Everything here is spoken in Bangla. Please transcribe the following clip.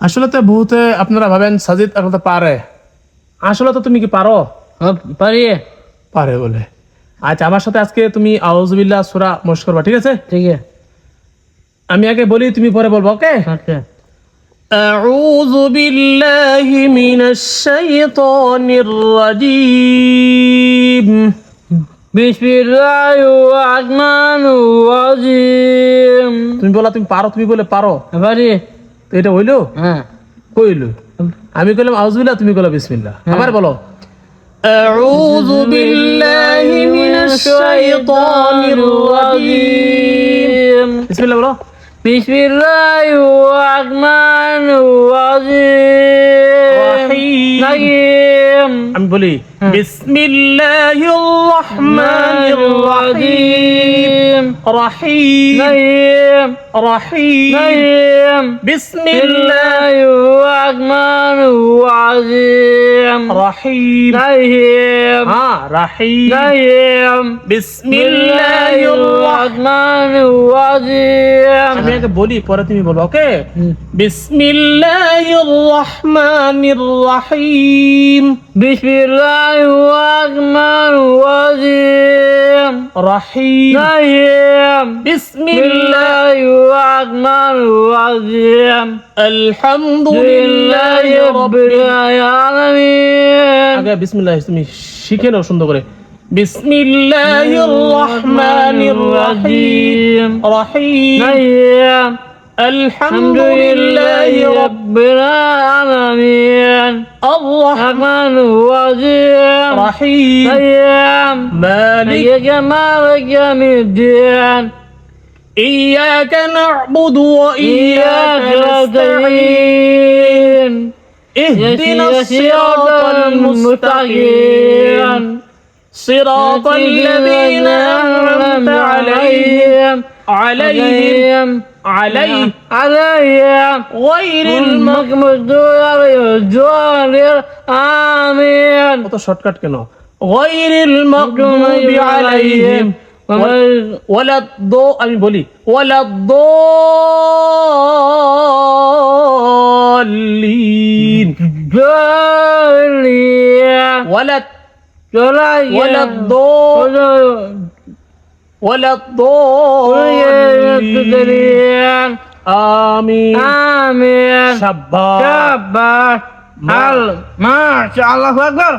আসলে তো বহুতে আপনারা ভাবেন সাজিদ এখন তো পারে, আসলে তো তুমি কি পারো? পারি। পারে বলে। আচ্ছা, আমার সাথে আজকে তুমি আউযুবিল্লাহ সূরা মশ করবা, ঠিক আছে? ঠিক আছে। আমি আগে বলি, তুমি পরে বলবো, ওকে? আচ্ছা। আউযু বিল্লাহি মিনাশ শাইতানির রাজীম। বিসমিল্লাহির রহমানির রহিম। তুমি বলা, তুমি পারো, তুমি বলে পারো, পারি। তো এটা হইলো? হ্যাঁ। কইলো আমি কইলাম আউযুবিল্লাহ, তুমি কইলা বিসমিল্লাহ। আবার বলো, আউযু বিল্লাহি মিনাশ শাইতানির রাজীম। বিসমিল্লাহ বলো। বিসমিল্লাহির রহমানির রহিম। আমি বলি বিসমিল্লাহির রহমানির রহিম। রহিম রহিম বিসমিল্লাহির রহমানির রহিম। রহিম রহিম। হ্যাঁ রহিম রহিম। বিসমিল্লাহির রহমানির রহিম। আমি আগে বলি, পরে তুমি বলবো, ওকে? বিসমিল্লাহির রহমানির রহিম। বিসমিল্লাহির রহমানির রহিম। রহিম রহিম। বিসমিল্লাহির রহমানির রহিম। আলহামদুলিল্লাহি রাব্বিল আলামিন। আগে বিসমিল্লাহ তুমি শিখে নাও সুন্দর করে। বিসমিল্লাহির রহমানির রহিম। রহিম রহিম। আলহামদুলিল্লাহি রাব্বিল আলামিন। আর রহমানির রহিম। রহিম রহিম। মালিক মালিক ইয়াউমিদ্দিন। إياك نعبد وإياك نستعين اهدنا الصراط المستقيم صراط الذين أنعمت عليهم عليهم غير المغضوب عليهم آمين. কত শর্টকাট কেন? غير المغضوب عليهم ولا আমি বলি ولا الضالين ولا الضالين آمين آمين. شباب شباب. ما شاء الله أكبر.